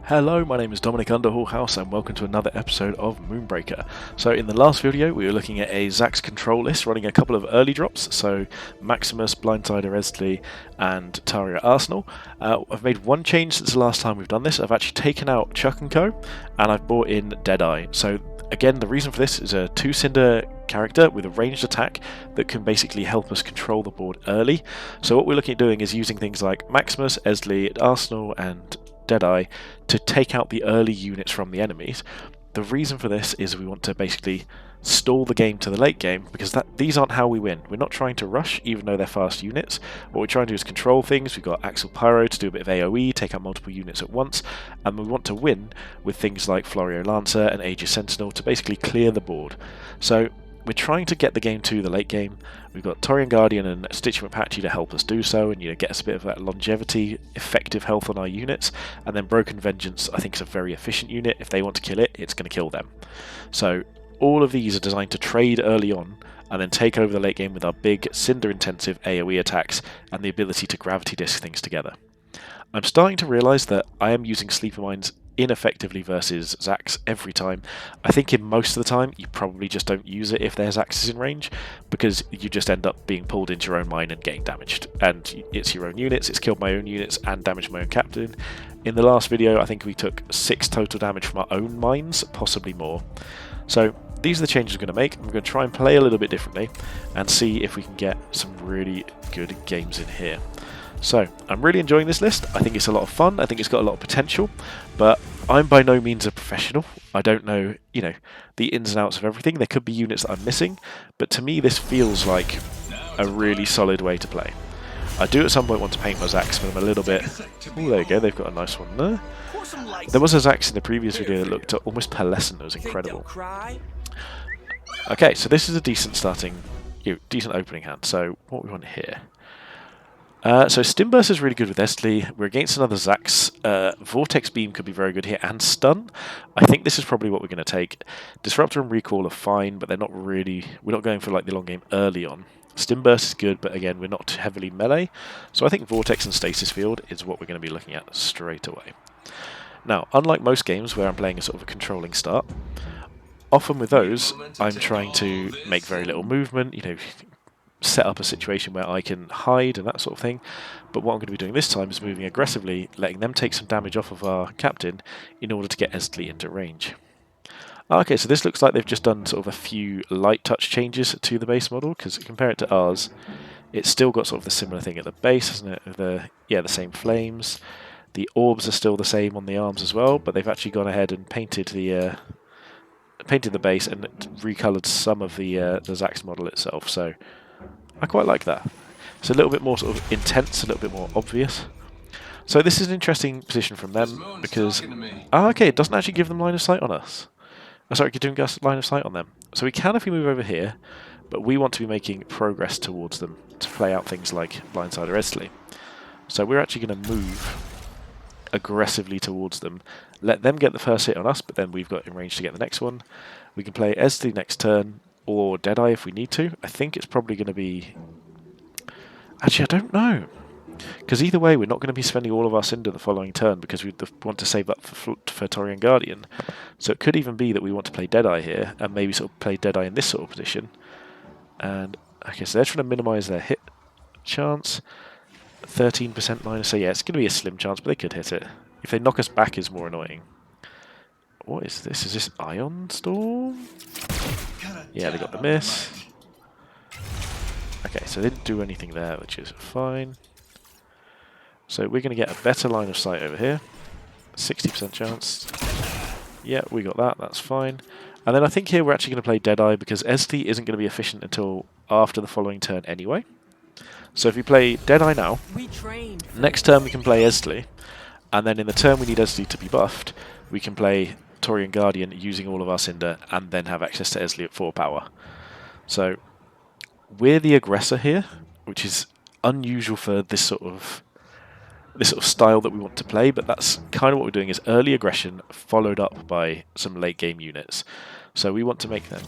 Hello, my name is Dominic Underhallhouse and welcome to another episode of Moonbreaker. So in the last video we were looking at a Zax control list running a couple of early drops, so Maximus, Blindsider Esli and Taria Arsenal. I've made one change since the last time we've done this. I've actually taken out Chuck & Co and I've brought in Deadeye. So again, the reason for this is a 2-cinder character with a ranged attack that can basically help us control the board early. So what we're looking at doing is using things like Maximus, Esli, Arsenal and Deadeye to take out the early units from the enemies. The reason for this is we want to basically stall the game to the late game, because these aren't how we win. We're not trying to rush, even though they're fast units. What we're trying to do is control things. We've got Axel Pyro to do a bit of AoE, take out multiple units at once, and we want to win with things like Florio Lancer and Aegis Sentinel to basically clear the board. So we're trying to get the game to the late game. We've got Taurian Guardian and Stitching Apache to help us do so, and get us a bit of that longevity, effective health on our units. And then Broken Vengeance, I think, is a very efficient unit. If they want to kill it, it's going to kill them. So all of these are designed to trade early on and then take over the late game with our big cinder-intensive AoE attacks and the ability to gravity disc things together. I'm starting to realise that I am using Sleeper Mines ineffectively versus Zax every time. I think in most of the time you probably just don't use it if their Zax is in range, because you just end up being pulled into your own mine and getting damaged. And it's your own units, it's killed my own units and damaged my own captain. In the last video I think we took 6 total damage from our own mines, possibly more. So these are the changes we're going to make. We're going to try and play a little bit differently and see if we can get some really good games in here. So, I'm really enjoying this list. I think it's a lot of fun. I think it's got a lot of potential, but I'm by no means a professional. I don't know, the ins and outs of everything. There could be units that I'm missing, but to me this feels like a really solid way to play. I do at some point want to paint my Zax, but I'm a little bit... Oh, there you go, they've got a nice one there. There was a Zax in the previous video that looked almost pearlescent. It was incredible. Okay, so this is a decent decent opening hand. So, what we want here? So Stimburst is really good with Esli. We're against another Zax. Vortex Beam could be very good here, and Stun. I think this is probably what we're going to take. Disruptor and Recall are fine, but they're not really... We're not going for like the long game early on. Stimburst is good, but again, we're not heavily melee. So I think Vortex and Stasis Field is what we're going to be looking at straight away. Now, unlike most games where I'm playing a sort of a controlling start, often with those, I'm trying to make very little movement, set up a situation where I can hide and that sort of thing. But what I'm going to be doing this time is moving aggressively, letting them take some damage off of our captain in order to get Esli into range. Okay, so this looks like they've just done sort of a few light touch changes to the base model, because compare it to ours, it's still got sort of the similar thing at the base, hasn't it? The same flames. The orbs are still the same on the arms as well, but they've actually gone ahead and painted the base and recoloured some of the Zax model itself. So I quite like that. It's a little bit more sort of intense, a little bit more obvious. So this is an interesting position from them because... okay, it doesn't actually give them line of sight on us. Oh, sorry, you're doing line of sight on them. So we can if we move over here, but we want to be making progress towards them to play out things like Blindsider Esli. So we're actually going to move aggressively towards them, let them get the first hit on us, but then we've got in range to get the next one. We can play Esli next turn, or Deadeye if we need to. I think it's probably going to be... Actually, I don't know. Because either way, we're not going to be spending all of our Cinder the following turn because we want to save up for Taurian Guardian. So it could even be that we want to play Deadeye here and maybe sort of play Deadeye in this sort of position. And, okay, so they're trying to minimise their hit chance. 13% minus, so yeah, it's going to be a slim chance, but they could hit it. If they knock us back, is more annoying. What is this? Is this Ion Storm? Yeah, they got the miss. Okay, so they didn't do anything there, which is fine. So we're going to get a better line of sight over here. 60% chance. Yeah, we got that, that's fine. And then I think here we're actually going to play Deadeye because Esli isn't going to be efficient until after the following turn anyway. So if we play Deadeye now, next turn we can play Esli, and then in the turn we need Esli to be buffed, we can play Taurian Guardian using all of our Cinder and then have access to Esli at 4 power. So we're the aggressor here, which is unusual for this sort of style that we want to play, but that's kind of what we're doing, is early aggression followed up by some late game units. So we want to make them...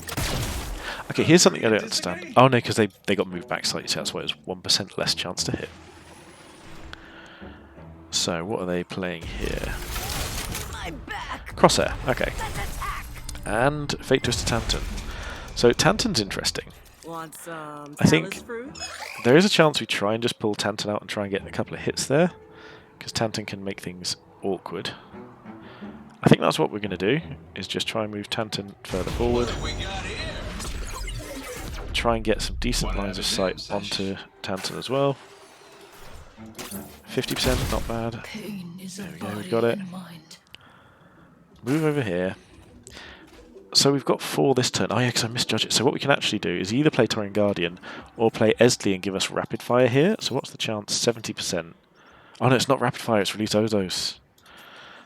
Okay, here's something I don't understand. Oh no, because they got moved back slightly, so that's why there's 1% less chance to hit. So what are they playing here? Crosshair, okay. And Fate Twister Tantan. So Tantan's interesting. I think there is a chance we try and just pull Tantan out and try and get a couple of hits there, because Tantan can make things awkward. I think that's what we're going to do, is just try and move Tantan further forward. Try and get some decent lines of sight onto Tantan as well. 50%, not bad. There we go, we've got it. Move over here. So we've got 4 this turn. Oh yeah, because I misjudged it. So what we can actually do is either play Taurian Guardian or play Esdli and give us Rapid Fire here. So what's the chance? 70%. Oh no, it's not Rapid Fire, it's Release Ozos.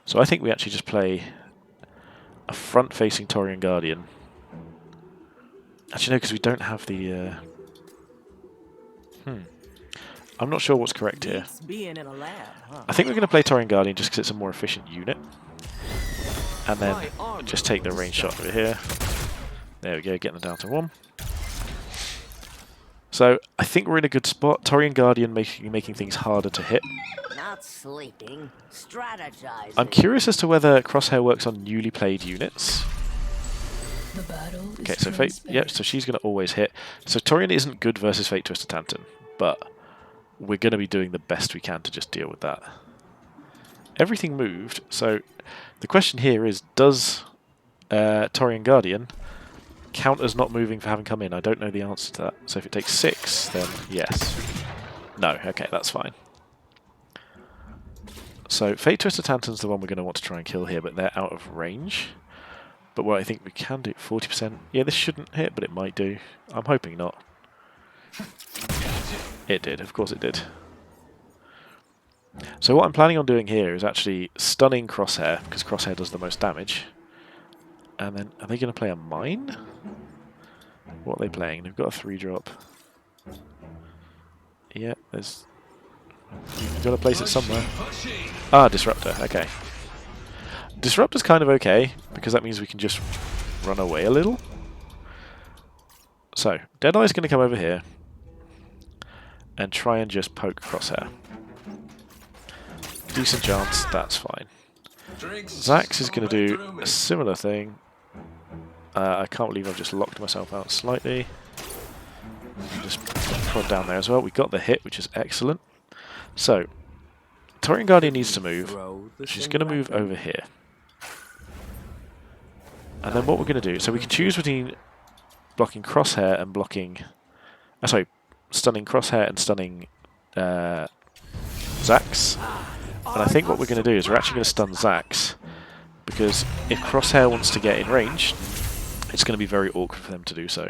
So I think we actually just play a front-facing Taurian Guardian. Actually no, because we don't have the... I'm not sure what's correct here. I think we're going to play Taurian Guardian just because it's a more efficient unit. And then just take the range shot over here. There we go, getting it down to 1. So I think we're in a good spot. Taurian Guardian making things harder to hit. Not sleeping, strategizing. I'm curious as to whether Crosshair works on newly played units. Okay, so Fate, yeah, so she's going to always hit. So Taurian isn't good versus Fate Twister Tantan, but we're going to be doing the best we can to just deal with that. Everything moved, so the question here is, does Taurian Guardian count as not moving for having come in? I don't know the answer to that. So if it takes 6, then yes. No, okay, that's fine. So Fate Twister Tantan's the one we're going to want to try and kill here, but they're out of range. But what I think we can do, 40%. Yeah, this shouldn't hit, but it might do. I'm hoping not. It did, of course it did. So what I'm planning on doing here is actually stunning Crosshair, because Crosshair does the most damage. And then, are they going to play a mine? What are they playing? They've got a 3-drop. Yeah, there's... You've got to place it somewhere. Ah, Disruptor, okay. Disruptor's kind of okay, because that means we can just run away a little. So, Deadeye's going to come over here and try and just poke Crosshair. Decent chance, that's fine. Zax is going to do a similar thing. I can't believe I've just locked myself out slightly. Just prod down there as well. We got the hit, which is excellent. So, Taurian Guardian needs to move. She's going to move over here. And then what we're going to do, so we can choose between blocking Crosshair and blocking... sorry, stunning Crosshair and stunning Zax. And I think what we're going to do is we're actually going to stun Zax, because if Crosshair wants to get in range, it's going to be very awkward for them to do so.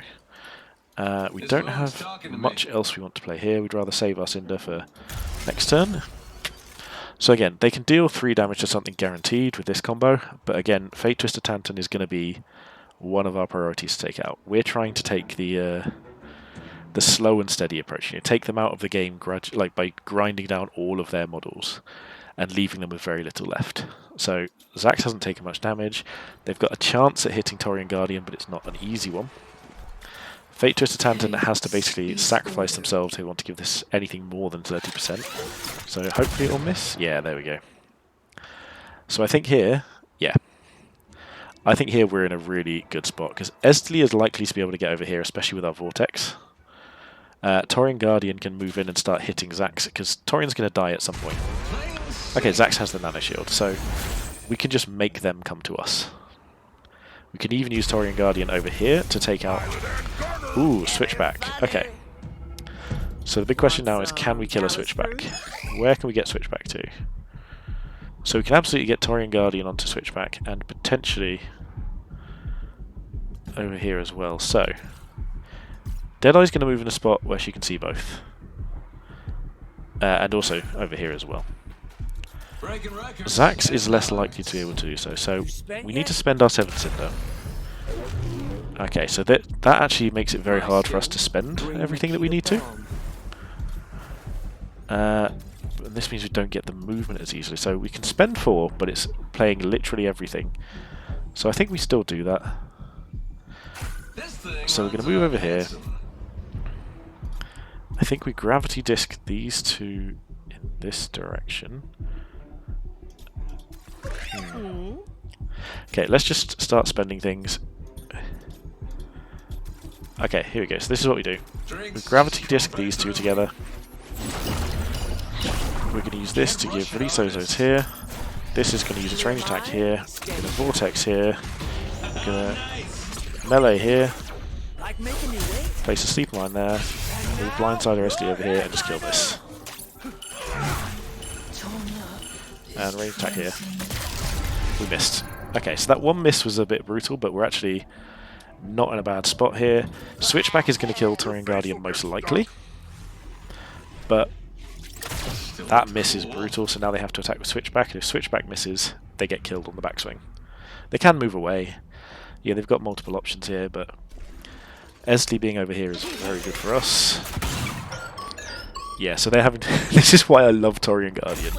We don't have much else we want to play here. We'd rather save our Cinder for next turn. So again, they can deal 3 damage to something guaranteed with this combo, but again, Fate Twister Tantan is going to be one of our priorities to take out. We're trying to take the slow and steady approach. You know, take them out of the game by grinding down all of their models and leaving them with very little left. So Zax hasn't taken much damage. They've got a chance at hitting Taurian Guardian, but it's not an easy one. Fate Twister Tantan has to basically sacrifice themselves if they want to give this anything more than 30%. So hopefully it'll miss. Yeah, there we go. So I think here, yeah. I think here we're in a really good spot, because Esdli is likely to be able to get over here, especially with our Vortex. Taurian Guardian can move in and start hitting Zax, because Taurian's going to die at some point. Okay, Zax has the Nano Shield, so we can just make them come to us. We can even use Taurian Guardian over here to take out... Ooh, Switchback. Okay. So the big question now is, can we kill a Switchback? Where can we get Switchback to? So we can absolutely get Taurian Guardian onto Switchback, and potentially over here as well. So Deadeye's going to move in a spot where she can see both. And also over here as well. Zax is less likely to be able to do so, so we need to spend our 7th Cinder. Okay, so that actually makes it very hard for us to spend everything that we need to. And this means we don't get the movement as easily, so we can spend 4, but it's playing literally everything. So I think we still do that. So we're going to move over here. I think we gravity disc these 2 in this direction. Okay, let's just start spending things. Okay, here we go. So this is what we do. We gravity disc these two together. We're going to use this to give release ozos here. This is going to use its range attack here. We're going to vortex here. We're going to melee here. Place a sleep mine there. We'll blindside Restley over here and just kill this. And range attack here. We missed. Okay, so that one miss was a bit brutal, but we're actually not in a bad spot here. Switchback is going to kill Taurian Guardian most likely. But that miss is brutal, so now they have to attack with Switchback, and if Switchback misses, they get killed on the backswing. They can move away. Yeah, they've got multiple options here, but Esley being over here is very good for us. Yeah, so they're having this is why I love Taurian Guardian.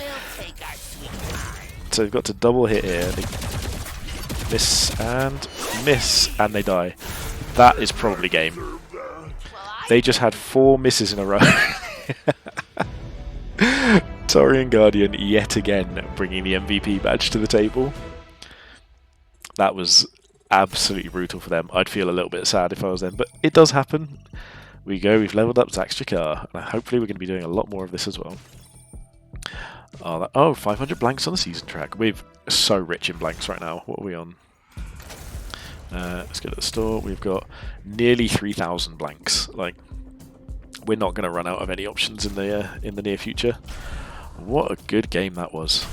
So they've got to double hit here. They miss, and they die. That is probably game. They just had 4 misses in a row. Taurian Guardian yet again bringing the MVP badge to the table. That was absolutely brutal for them. I'd feel a little bit sad if I was them, but it does happen. We go, we've leveled up Zax Jakar, and hopefully we're going to be doing a lot more of this as well. Oh, 500 blanks on the season track. We're so rich in blanks right now. What are we on? Let's go to the store. We've got nearly 3,000 blanks. Like, we're not going to run out of any options in the near future. What a good game that was.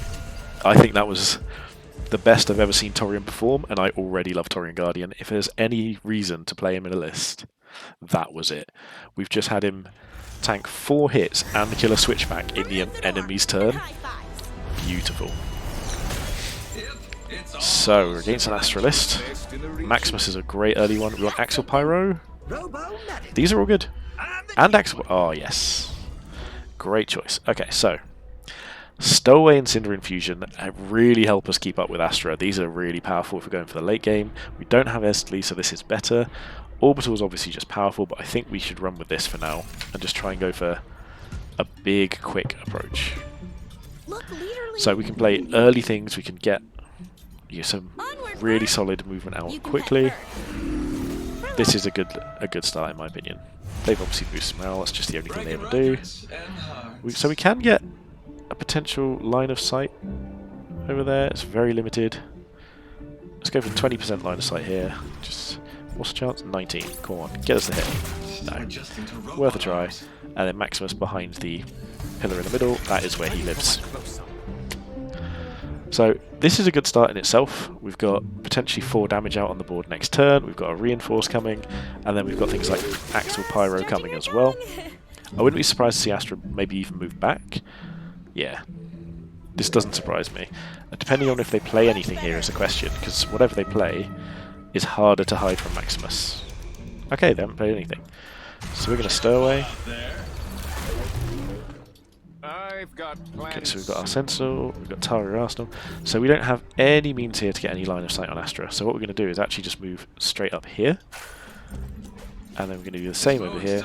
I think that was the best I've ever seen Taurian perform, and I already love Taurian Guardian. If there's any reason to play him in a list, that was it. We've just had him tank 4 hits and kill a switchback in the enemy's turn. Beautiful. So, we're against an Astralist. Maximus is a great early one. We want Axial Pyro. These are all good. And Axial... Oh, yes. Great choice. Okay, so Stowaway and Cinder Infusion really help us keep up with Astra. These are really powerful if we're going for the late game. We don't have Esley, so this is better. Orbital is obviously just powerful, but I think we should run with this for now and just try and go for a big, quick approach. So we can play early things, we can get some really solid movement out quickly. This is a good start in my opinion. They've obviously boosted morale, that's just the only thing they ever do. So we can get a potential line of sight over there, it's very limited. Let's go for 20% line of sight here. Just what's the chance? 19. Come on, get us the hit. No. Worth a try. And then Maximus behind the pillar in the middle, that is where he lives. So this is a good start in itself. We've got potentially 4 damage out on the board next turn, we've got a reinforce coming, and then we've got things like Axial Pyro coming as well. I wouldn't be surprised to see Astra maybe even move back. Yeah, this doesn't surprise me. Depending on if they play anything here is a question, because whatever they play is harder to hide from Maximus. Okay, they haven't played anything. So we're going to stow away. Okay, so we've got our Sentinel, we've got Tauri Arsenal. So we don't have any means here to get any line of sight on Astra. So what we're going to do is actually just move straight up here. And then we're going to do the same over here.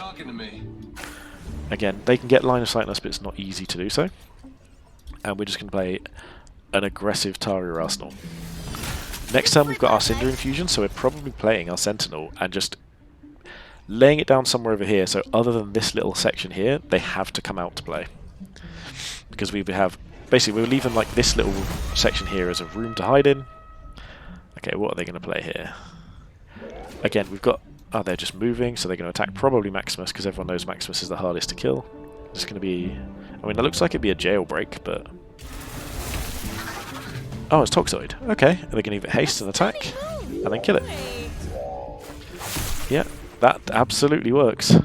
Again, they can get line of sight on us, but it's not easy to do so. And we're just going to play an aggressive Tauri Arsenal. Next time we've got our Cinder Infusion, so we're probably playing our Sentinel and just laying it down somewhere over here. So other than this little section here, they have to come out to play. Because we have, basically we're leaving like this little section here as a room to hide in. Okay, what are they going to play here? Again, we've got, oh, they're just moving, so they're going to attack probably Maximus, because everyone knows Maximus is the hardest to kill. It's going to be, I mean, it looks like it'd be a jailbreak, but... Oh, it's Toxoid. Okay, and they can either haste and attack, and then kill it. Yeah, that absolutely works.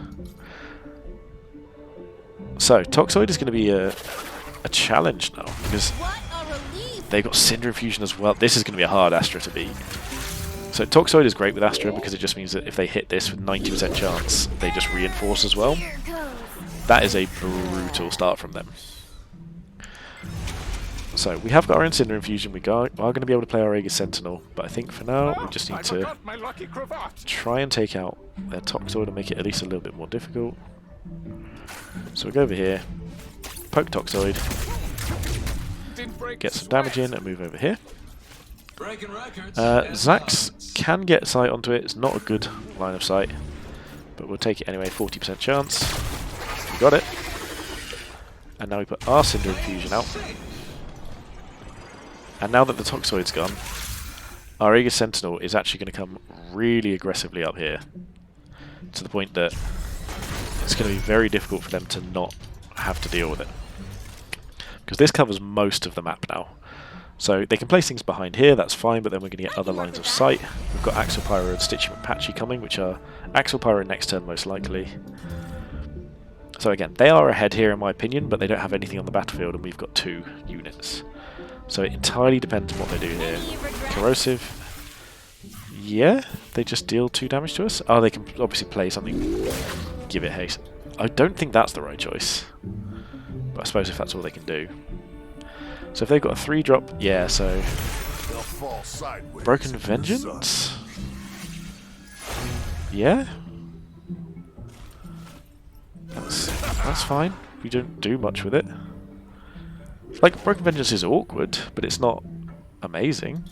So, Toxoid is going to be a challenge now, because they've got Cinder Infusion as well. This is going to be a hard Astra to beat. So Toxoid is great with Astra, because it just means that if they hit this with 90% chance, they just reinforce as well. That is a brutal start from them. So, we have got our own Cinder Infusion, we are going to be able to play our Aegis Sentinel, but I think for now we just need to try and take out their Toxoid and make it at least a little bit more difficult. So we'll go over here, poke Toxoid, get some damage in and move over here. Zax can get sight onto it. It's not a good line of sight, but we'll take it anyway. 40% chance. We got it. And now we put our Cinder Infusion out. And now that the Toxoid's gone, our Aegis Sentinel is actually going to come really aggressively up here, to the point that it's going to be very difficult for them to not have to deal with it. Because this covers most of the map now. So they can place things behind here, that's fine, but then we're going to get other lines of sight. We've got Axel Pyro and Stitching McPatchy coming, which are Axel Pyro next turn most likely. So again, they are ahead here in my opinion, but they don't have anything on the battlefield and we've got 2 units. So it entirely depends on what they do here. Corrosive. Yeah, they just deal 2 damage to us. Oh, they can obviously play something, give it haste. I don't think that's the right choice. But I suppose if that's all they can do. So if they've got a 3-drop, yeah, so... Broken Vengeance? Yeah? That's fine. We don't do much with it. Like, Broken Vengeance is awkward, but it's not amazing.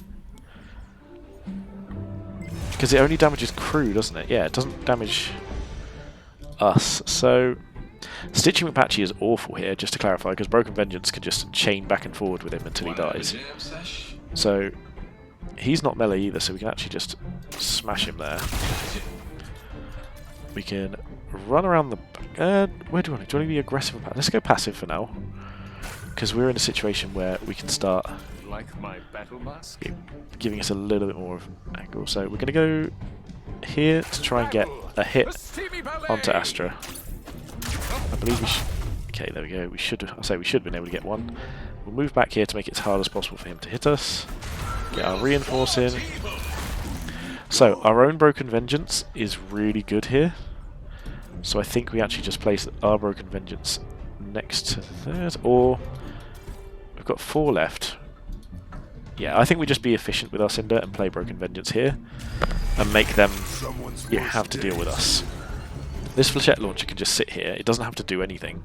Because it only damages crew, doesn't it? Yeah, it doesn't damage us. So, Stitching McPatchy is awful here, just to clarify, because Broken Vengeance can just chain back and forward with him until he dies. So, he's not melee either, so we can actually just smash him there. We can run around the... where do you want to be aggressive? Let's go passive for now. Because we're in a situation where we can start like my battle mask? giving us a little bit more of an angle. So we're going to go here to try and get a hit onto Astra. I believe we should... Okay, there we go. We should have been able to get one. We'll move back here to make it as hard as possible for him to hit us. Get our reinforce in. So, our own Broken Vengeance is really good here. So I think we actually just place our Broken Vengeance next to theirs, or... We've got 4 left. Yeah, I think we just be efficient with our Cinder and play Broken Vengeance here, and make them have to deal with us. This Flechette launcher can just sit here, it doesn't have to do anything.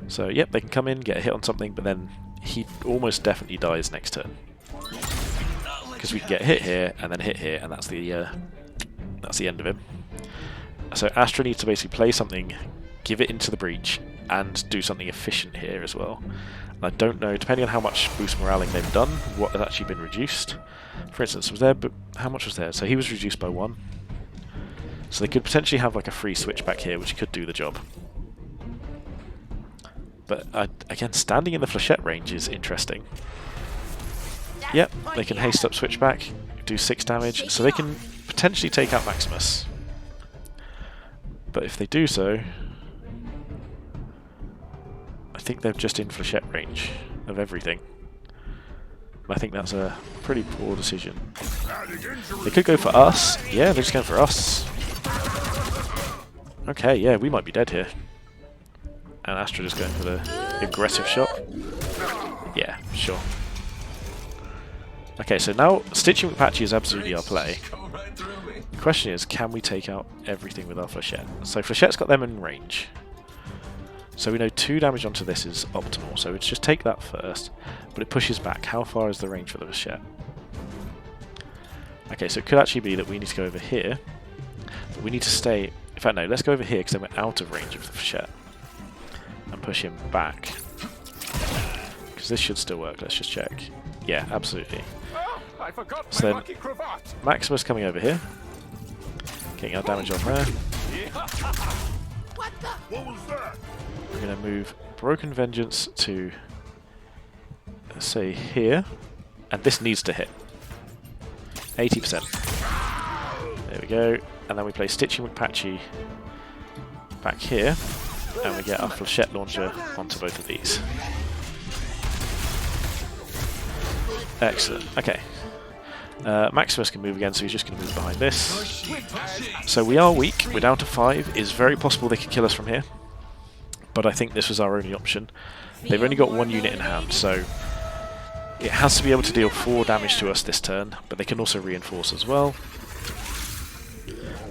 So, yep, they can come in, get a hit on something, but then he almost definitely dies next turn. Because we can get hit here, and then hit here, and that's the end of him. So Astra needs to basically play something, give it into the breach, and do something efficient here as well. And I don't know, depending on how much boost moraling they've done, what has actually been reduced. For instance, was there, but how much was there? So he was reduced by 1. So they could potentially have like a free switch back here, which could do the job. But again, standing in the Flechette range is interesting. Yep, they can haste up switchback, do 6 damage, so they can potentially take out Maximus. But if they do so, I think they're just in Flechette range of everything. I think that's a pretty poor decision. They could go for us. Yeah, they're just going for us. Okay, yeah, we might be dead here. And Astra just going for the aggressive shot. Yeah, sure. Okay, so now Stitching McPatchy is absolutely our play. The question is, can we take out everything with our Flechette? So Flechette's got them in range. So we know 2 damage onto this is optimal, so let's just take that first. But it pushes back. How far is the range for the Flechette? Okay, so it could actually be that we need to go over here. But we need to stay... In fact, no, let's go over here because then we're out of range of the Flechette. And push him back. Because this should still work, let's just check. Yeah, absolutely. I forgot So my then, lucky cravat. Maximus coming over here. Getting our damage on there. What was that? We're going to move Broken Vengeance to, let's say, here. And this needs to hit. 80%. There we go. And then we play Stitching McPatchy back here. And we get our Flechette launcher onto both of these. Excellent. Okay. Maximus can move again, so he's just going to move behind this. So we are weak. We're down to 5. It's very possible they could kill us from here. But I think this was our only option. They've only got 1 unit in hand, so it has to be able to deal 4 damage to us this turn, but they can also reinforce as well.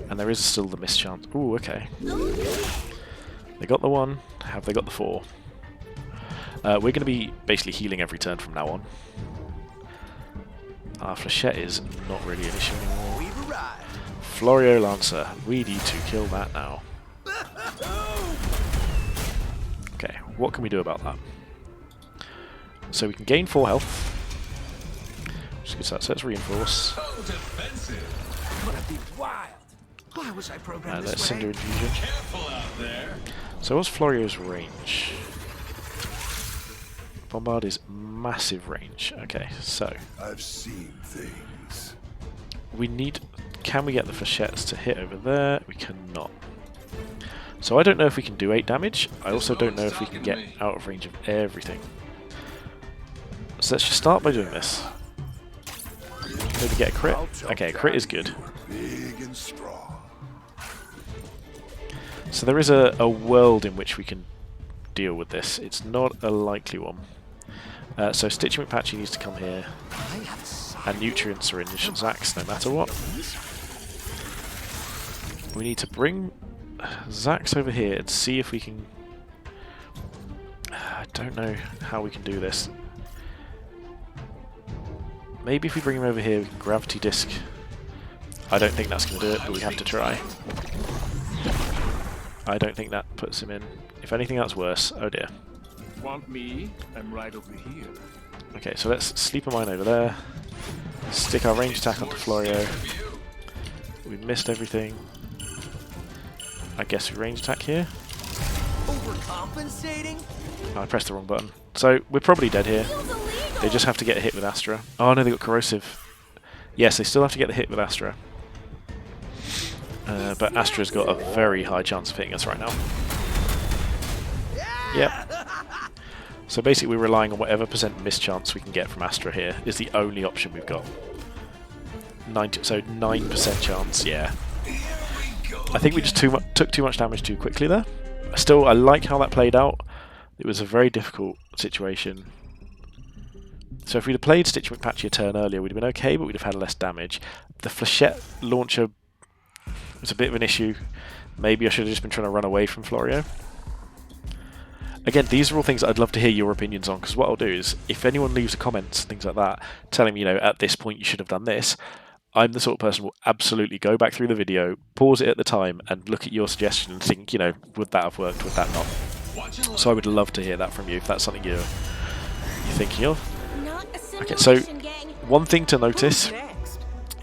And there is still the mischance. Ooh, okay. They got the 1. Have they got the 4? We're going to be basically healing every turn from now on. Our Flechette is not really an issue anymore. Florio Lancer. We need to kill that now. Okay, what can we do about that? So we can gain 4 health. Just gets that, so let's reinforce. And let's Cinder Infusion. So what's Florio's range? Bombard is massive range. Okay, so I've seen things. we need... Can we get the Flechettes to hit over there? We cannot. So I don't know if we can do 8 damage. I also don't know if we can get out of range of everything. So let's just start by doing this. Maybe get a crit. Okay, a crit is good. Big and strong. So there is a world in which we can deal with this. It's not a likely one. So Stitching McPatchy needs to come here. And Nutrient Syringe Zax no matter what. We need to bring Zax over here and see if we can... I don't know how we can do this. Maybe if we bring him over here we can Gravity Disc. I don't think that's going to do it, but we have to try. I don't think that puts him in. If anything, that's worse. Oh dear. Want me? I'm right over here. Okay, so let's Sleeper Mine over there. Stick our range attack onto Florio. We missed everything. I guess we range attack here. Overcompensating? Oh, I pressed the wrong button. So we're probably dead here. They just have to get a hit with Astra. Oh no, they got Corrosive. Yes, they still have to get the hit with Astra. But Astra's got a very high chance of hitting us right now. Yep. So basically we're relying on whatever % mischance we can get from Astra here is the only option we've got. 9% chance, yeah. I think we just took too much damage too quickly there. Still, I like how that played out. It was a very difficult situation. So if we'd have played Stitch McPatchy a turn earlier, we'd have been okay, but we'd have had less damage. The Flechette launcher was a bit of an issue. Maybe I should have just been trying to run away from Florio. Again, these are all things I'd love to hear your opinions on, because what I'll do is, if anyone leaves a comment, things like that, telling me, you know, at this point you should have done this, I'm the sort of person who will absolutely go back through the video, pause it at the time, and look at your suggestion and think, you know, would that have worked, would that not? So I would love to hear that from you, if that's something you're thinking of. Okay, so one thing to notice,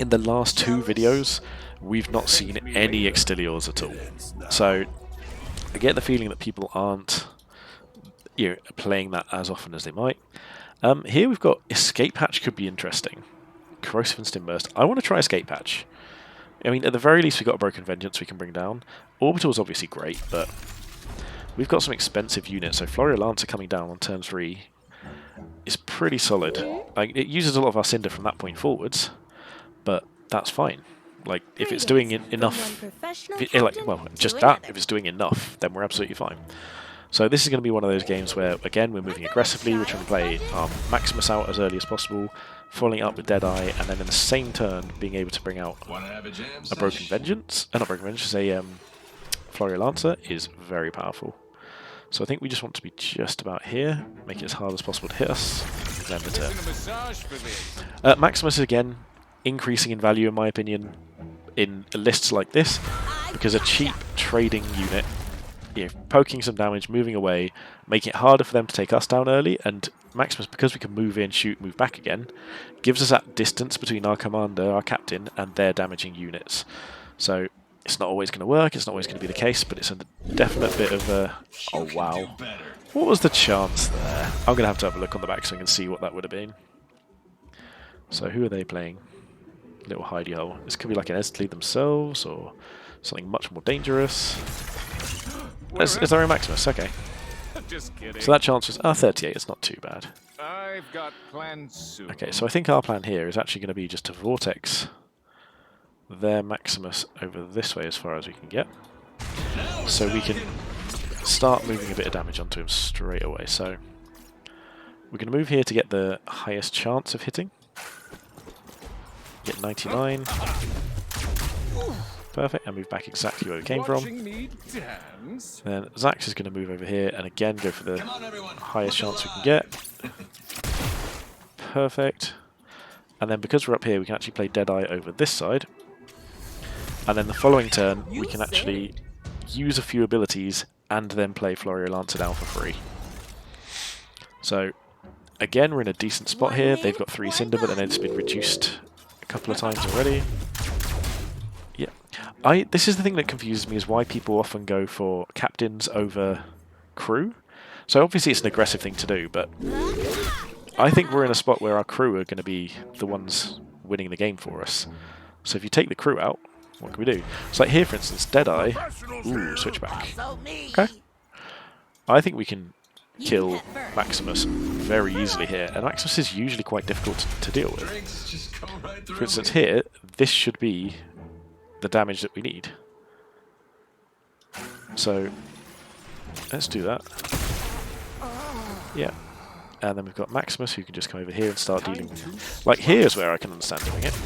in the last 2 videos, we've not seen any Extiliors at all. So I get the feeling that people aren't, you know, playing that as often as they might. Here we've got Escape Hatch could be interesting. Corrosive and Stimburst. I want to try Escape Hatch. I mean, at the very least we've got a Broken Vengeance we can bring down. Orbital's obviously great, but we've got some expensive units. So Florio Lancer coming down on turn 3 is pretty solid. Like, it uses a lot of our Cinder from that point forwards, but that's fine. Like, if it's doing enough, just that, if it's doing enough, then we're absolutely fine. So this is going to be one of those games where, again, we're moving aggressively, we're trying to play Maximus out as early as possible, following up with Deadeye, and then in the same turn being able to bring out a Broken Vengeance, not Broken Vengeance, a Florio Lancer is very powerful. So I think we just want to be just about here, make it as hard as possible to hit us, and then the turn. Maximus is again increasing in value in my opinion in lists like this, because a cheap trading unit, you know, poking some damage, moving away, making it harder for them to take us down early, and Maximus, because we can move in, shoot, move back again, gives us that distance between our commander, our captain, and their damaging units. So it's not always going to work, it's not always going to be the case, but it's a definite bit of a... Oh wow. What was the chance there? I'm going to have a look on the backswing and see what that would have been. So who are they playing? Little hidey hole. This could be like an Estley themselves, or something much more dangerous. Is there a Maximus? Okay. Just kidding. So that chance was 38. It's not too bad. I've got plans soon. Okay, so I think our plan here is actually going to be just to vortex their Maximus over this way as far as we can get, so we can start moving a bit of damage onto him straight away. So we're going to move here to get the highest chance of hitting. Get 99. Perfect, and move back exactly where we came from. Then Zax is going to move over here and again go for the highest chance we can get. Perfect. And then because we're up here, we can actually play Deadeye over this side. And then the following turn, we can actually use a few abilities and then play Florio Lancer down for free. So, again, we're in a decent spot here. They've got 3 Cinder, but then it's been reduced a couple of times already. Yeah. This is the thing that confuses me, is why people often go for captains over crew. So obviously it's an aggressive thing to do, but I think we're in a spot where our crew are going to be the ones winning the game for us. So if you take the crew out, what can we do? So like here, for instance, Deadeye. Ooh, switchback. Okay. I think we can kill Maximus very easily here, and Maximus is usually quite difficult to deal with. For instance, here, this should be the damage that we need. So let's do that. Yeah. And then we've got Maximus, who can just come over here and start dealing with... Like, here's where I can understand doing it.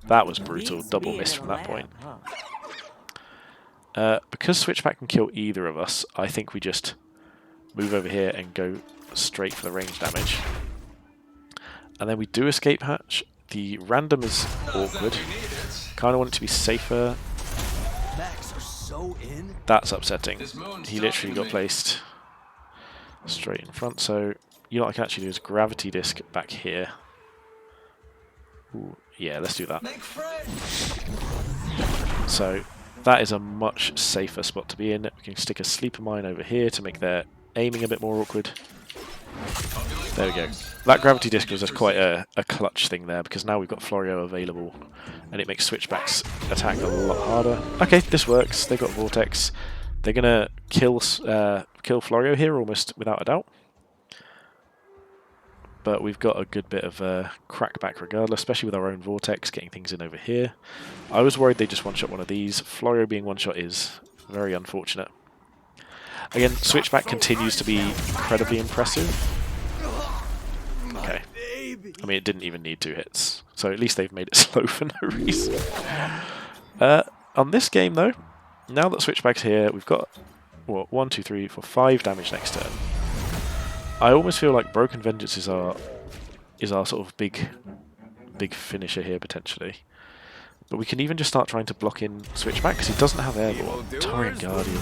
That was brutal. Double miss from that point. Because Switchback can kill either of us, I think we just move over here and go straight for the range damage. And then we do escape hatch. The random is awkward. Kind of want it to be safer. That's upsetting. He literally got placed straight in front. So, you know what I can actually do is Gravity Disc back here. Ooh, yeah, let's do that. So, that is a much safer spot to be in. We can stick a Sleeper Mine over here to make their aiming a bit more awkward. There we go. That Gravity Disc was quite a clutch thing there, because now we've got Florio available, and it makes Switchback's attack a lot harder. Okay, this works. They've got Vortex. They're going to kill Florio here almost without a doubt. But we've got a good bit of crackback regardless, especially with our own Vortex, getting things in over here. I was worried they just one-shot one of these. Florio being one-shot is very unfortunate. Again, Switchback continues to be incredibly impressive. Okay. I mean, it didn't even need 2 hits, so at least they've made it slow for no reason. On this game, though, now that Switchback's here, we've got, what, 1, 2, 3, 4, 5 damage next turn. I almost feel like Broken Vengeance is our sort of big finisher here, potentially. But we can even just start trying to block in Switchback, because he doesn't have Airborne. Taurian Guardian.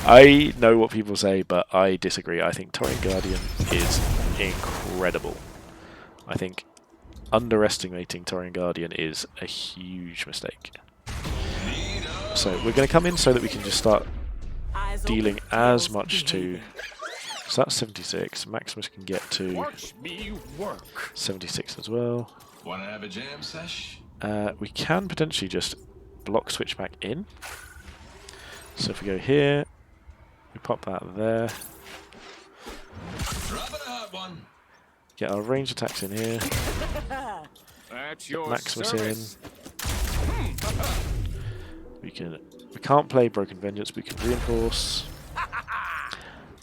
I know what people say, but I disagree. I think Taurian Guardian is incredible. I think underestimating Taurian Guardian is a huge mistake. So we're going to come in so that we can just start dealing as much to... So that's 76. Maximus can get to 76 as well. Wanna have a jam sesh? We can potentially just block Switchback in. So if we go here, we pop that there. Dropping a hot one. Get our range attacks in here. That's your Maximus service. in. We can't play Broken Vengeance, but we can reinforce.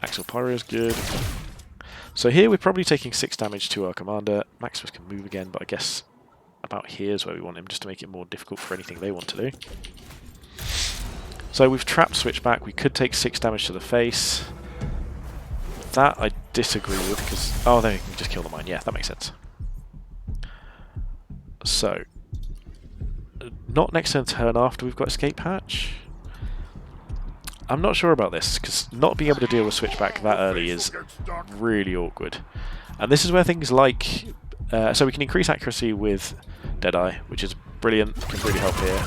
Axial Pyro is good. So here we're probably taking 6 damage to our commander. Maximus can move again, but I guess about here is where we want him, just to make it more difficult for anything they want to do. So we've trapped Switchback. We could take 6 damage to the face. That I disagree with, because... Oh, then we can just kill the mine. Yeah, that makes sense. So, not next turn after we've got Escape Hatch. I'm not sure about this, because not being able to deal with Switchback that early is really awkward. And this is where things like... so we can increase accuracy with Deadeye, which is brilliant, can really help here.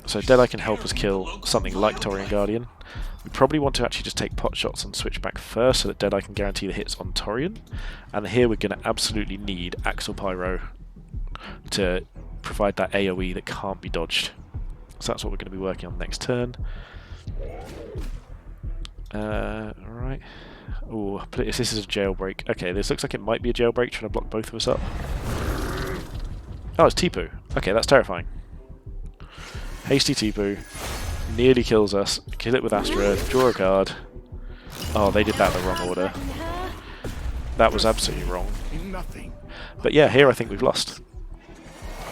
So Deadeye can help us kill something like Taurian Guardian. We probably want to actually just take pot shots on Switchback first, so that Deadeye can guarantee the hits on Taurian. And here we're going to absolutely need Axial Pyro to provide that AoE that can't be dodged. So that's what we're going to be working on next turn. Alright. Oh, this is a jailbreak. Okay, this looks like it might be a jailbreak, trying to block both of us up. Oh, it's Tipu. Okay, that's terrifying. Hasty Tipu. Nearly kills us. Kill it with Astra. Draw a card. Oh, they did that in the wrong order. That was absolutely wrong. But yeah, here I think we've lost.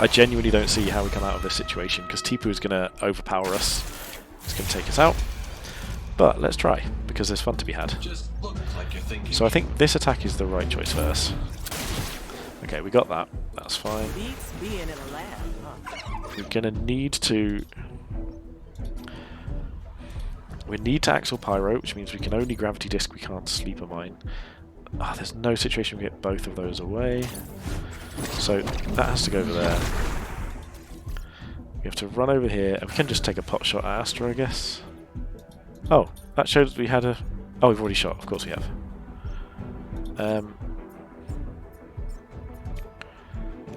I genuinely don't see how we come out of this situation, because Tipu is going to overpower us. It's going to take us out. But let's try, because there's fun to be had. Just look like you're thinking. So I think this attack is the right choice first. Okay, we got that. That's fine. Beats being in a lab, huh? We're gonna need to... We need to Axle Pyro, which means we can only Gravity Disc, we can't Sleeper Mine. Ah, there's no situation we get both of those away. So that has to go over there. We have to run over here, and we can just take a pot shot at Astra, I guess. Oh, that shows we had a... Oh, we've already shot, of course we have.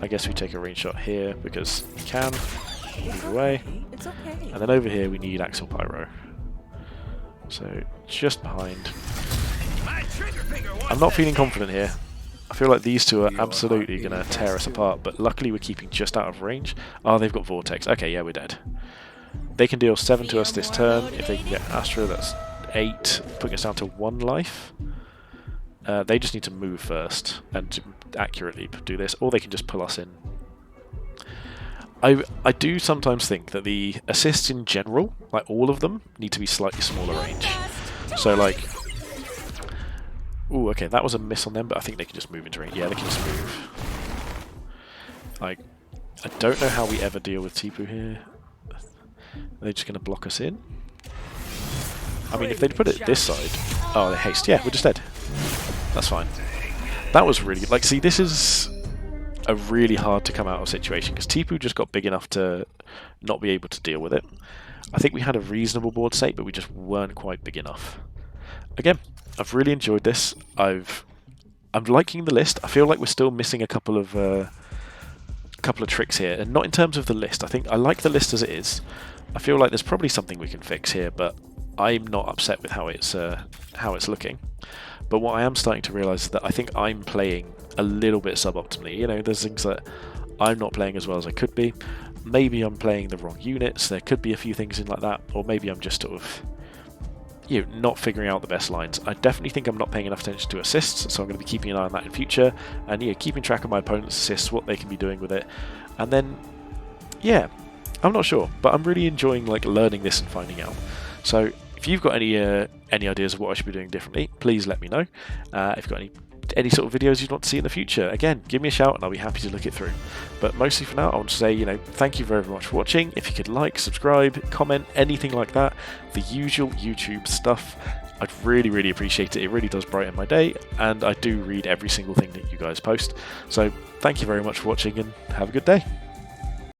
I guess we take a range shot here, because we can. Move away. It's okay. And then over here we need Axle Pyro. So, just behind. I'm not feeling confident here. I feel like these two are absolutely going to tear us apart, but luckily we're keeping just out of range. Oh, they've got Vortex. Okay, yeah, we're dead. They can deal 7 to us this turn. If they can get Astra, that's 8, putting us down to 1 life. They just need to move first and to accurately do this, or they can just pull us in. I do sometimes think that the assists in general, like all of them, need to be slightly smaller range. So like... Ooh, okay, that was a miss on them, but I think they can just move into range. Yeah, they can just move. Like, I don't know how we ever deal with Tipu here. Are they just going to block us in? I mean, if they'd put it this side... Oh, they haste. Yeah, we're just dead. That's fine. That was really good. Like, see, this is a really hard to come out of situation, because Tipu just got big enough to not be able to deal with it. I think we had a reasonable board state, but we just weren't quite big enough. Again, I've really enjoyed this. I'm liking the list. I feel like we're still missing a couple of tricks here, and not in terms of the list. I think I like the list as it is. I feel like there's probably something we can fix here, but I'm not upset with how it's looking. But what I am starting to realise is that I think I'm playing a little bit suboptimally. You know, there's things that I'm not playing as well as I could be. Maybe I'm playing the wrong units. There could be a few things in like that, or maybe I'm just sort of, you know, not figuring out the best lines. I definitely think I'm not paying enough attention to assists, so I'm going to be keeping an eye on that in future, and yeah, keeping track of my opponent's assists, what they can be doing with it, and then, yeah, I'm not sure, but I'm really enjoying like learning this and finding out. So if you've got any ideas of what I should be doing differently, please let me know. If you've got any sort of videos you'd want to see in the future, again, give me a shout and I'll be happy to look it through. But mostly for now, I want to say, you know, thank you very much for watching. If you could like, subscribe, comment, anything like that, the usual YouTube stuff, I'd really, really appreciate it. It really does brighten my day, and I do read every single thing that you guys post. So thank you very much for watching, and have a good day.